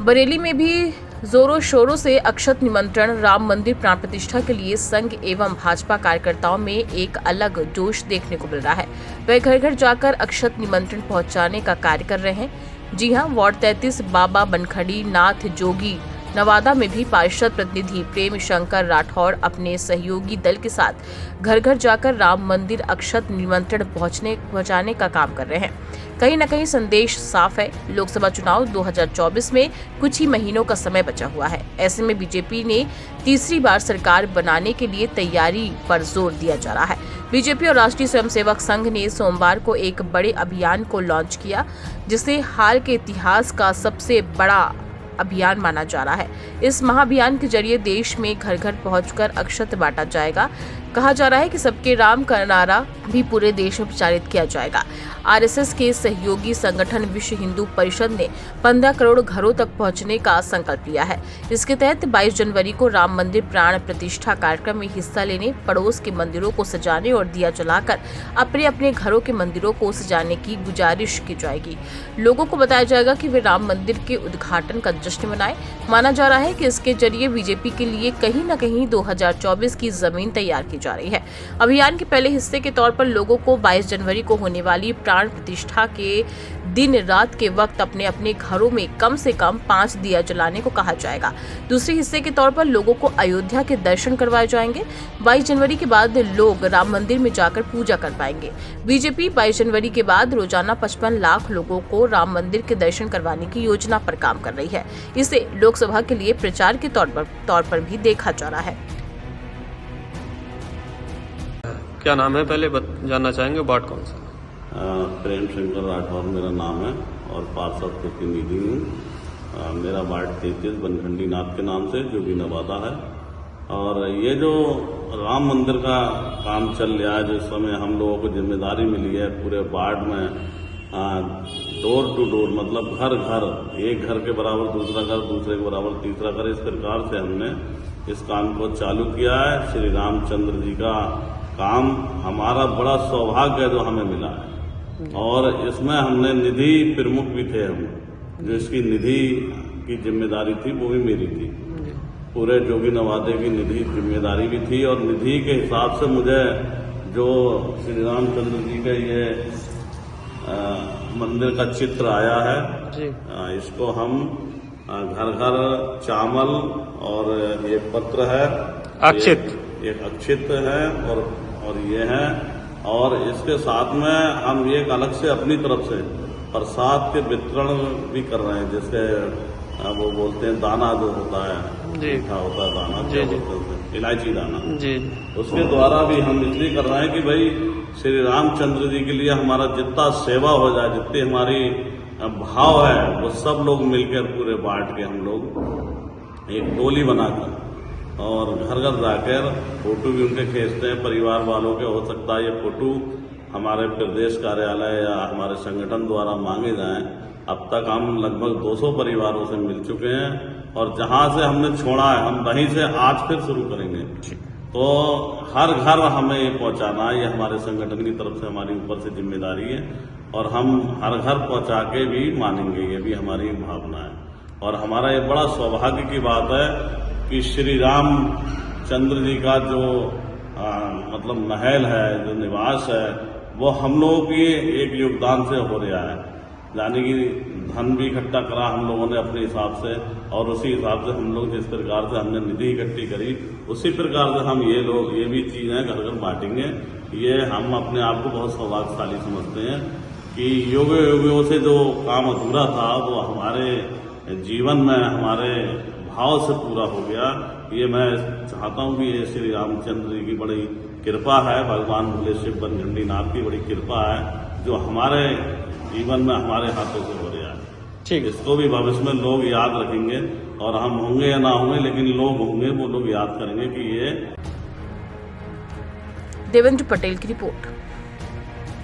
बरेली में भी जोरों शोरों से अक्षत निमंत्रण राम मंदिर प्राण प्रतिष्ठा के लिए संघ एवं भाजपा कार्यकर्ताओं में एक अलग जोश देखने को मिल रहा है। वे घर घर जाकर अक्षत निमंत्रण पहुंचाने का कार्य कर रहे हैं। जी हां, वार्ड 33 बाबा बनखड़ी नाथ जोगी नवादा में भी पार्षद प्रतिनिधि प्रेम शंकर राठौड़ अपने सहयोगी दल के साथ घर घर जाकर राम मंदिर अक्षत निमंत्रण पहुंचाने का काम कर रहे हैं। कहीं न कहीं संदेश साफ है। लोकसभा चुनाव 2024 में कुछ ही महीनों का समय बचा हुआ है। ऐसे में बीजेपी ने तीसरी बार सरकार बनाने के लिए तैयारी पर जोर दिया जा रहा है। बीजेपी और राष्ट्रीय स्वयंसेवक संघ ने सोमवार को एक बड़े अभियान को लॉन्च किया, जिसे हाल के इतिहास का सबसे बड़ा अभियान माना जा रहा है। इस महाअभियान के जरिए देश में घर घर पहुंचकर अक्षत बांटा जाएगा। कहा जा रहा है कि सबके राम का नारा भी पूरे देश में प्रचारित किया जाएगा। आरएसएस के सहयोगी संगठन विश्व हिंदू परिषद ने 15 करोड़ घरों तक पहुंचने का संकल्प लिया है। इसके तहत 22 जनवरी को राम मंदिर प्राण प्रतिष्ठा कार्यक्रम में हिस्सा लेने, पड़ोस के मंदिरों को सजाने और दिया जलाकर अपने अपने घरों के मंदिरों को सजाने की गुजारिश की जाएगी। लोगों को बताया जाएगा कि वे राम मंदिर के उद्घाटन का जश्न मनाएं। माना जा रहा है कि इसके जरिए बीजेपी के लिए कहीं न कहीं 2024 की जमीन तैयार की जा रही है। अभियान के पहले हिस्से के तौर पर लोगों को 22 जनवरी को होने वाली प्राण प्रतिष्ठा के दिन रात के वक्त अपने अपने घरों में कम से कम 5 दिया जलाने को कहा जाएगा। दूसरे हिस्से के तौर पर लोगों को अयोध्या के दर्शन करवाए जाएंगे। 22 जनवरी के बाद लोग राम मंदिर में जाकर पूजा कर पाएंगे। बीजेपी 22 जनवरी के बाद रोजाना 55 लाख लोगों को राम मंदिर के दर्शन करवाने की योजना पर काम कर रही है। इसे लोकसभा के लिए प्रचार के तौर पर भी देखा जा रहा है। क्या नाम है, पहले जानना चाहेंगे, वार्ड कौन सा? प्रेम शंकर राठौड़ मेरा नाम है और पार्षद प्रतिनिधि हूँ। मेरा वार्ड 33 बनखंडी नाथ के नाम से, जो कि नवादा है। और ये जो राम मंदिर का काम चल रहा है, जिस समय हम लोगों को जिम्मेदारी मिली है पूरे वार्ड में डोर टू डोर, मतलब घर घर, एक घर के बराबर दूसरा घर, दूसरे के बराबर तीसरा घर, इस प्रकार से हमने इस काम को चालू किया है। श्री रामचंद्र जी का काम हमारा बड़ा सौभाग्य है जो हमें मिला है। और इसमें हमने निधि प्रमुख भी थे, हम जो इसकी निधि की जिम्मेदारी थी वो भी मेरी थी। पूरे जोगी नवादे की निधि जिम्मेदारी भी थी। और निधि के हिसाब से मुझे जो श्री रामचंद्र जी का ये मंदिर का चित्र आया है जी। इसको हम घर घर चावल और ये पत्र है, अक्षित, एक अक्षित है और ये है। और इसके साथ में हम एक अलग से अपनी तरफ से प्रसाद के वितरण भी कर रहे हैं, जिसके वो बोलते हैं दाना जो होता है, मीठा होता है दाना, क्या बोलते हैं, इलायची दाना जी। उसके द्वारा भी हम इसलिए कर रहे हैं कि भाई श्री रामचंद्र जी के लिए हमारा जितना सेवा हो जाए, जितनी हमारी भाव है, वो सब लोग मिलकर पूरे वार्ड के हम लोग एक टोली बनाकर और घर घर जाकर फोटो भी उनके खींचते हैं, परिवार वालों के। हो सकता है ये फोटो हमारे प्रदेश कार्यालय या हमारे संगठन द्वारा मांगे जाएं। अब तक हम लगभग 200 परिवारों से मिल चुके हैं और जहां से हमने छोड़ा है हम वहीं से आज फिर शुरू करेंगे। तो हर घर हमें ये पहुंचाना है, ये हमारे संगठन की तरफ से हमारी ऊपर से जिम्मेदारी है। और हम हर घर पहुंचा के भी मानेंगे, ये भी हमारी भावना है। और हमारा ये बड़ा सौभाग्य की बात है कि श्री रामचंद्र जी का जो मतलब महल है, जो निवास है, वो हम लोगों के एक योगदान से हो रहा है। यानी कि धन भी इकट्ठा करा हम लोगों ने अपने हिसाब से, और उसी हिसाब से हम लोग जिस प्रकार से हमने निधि इकट्ठी करी, उसी प्रकार से हम ये भी चीजें घर घर बांटेंगे। ये हम अपने आप को बहुत सौभाग्यशाली समझते हैं कि युगों से जो काम अधूरा था वो हमारे जीवन में हमारे भाव से पूरा हो गया। ये मैं चाहता हूँ कि ये श्री रामचंद्र जी की बड़ी कृपा है, भगवान भोले शिव बनखंडी नाथ की बड़ी कृपा है, जो हमारे जीवन में हमारे हाथों से हो रहा है। ठीक, इसको भी भविष्य में लोग याद रखेंगे, और हम होंगे या ना होंगे, लेकिन लोग होंगे, वो लोग याद करेंगे कि ये। देवेंद्र पटेल की रिपोर्ट।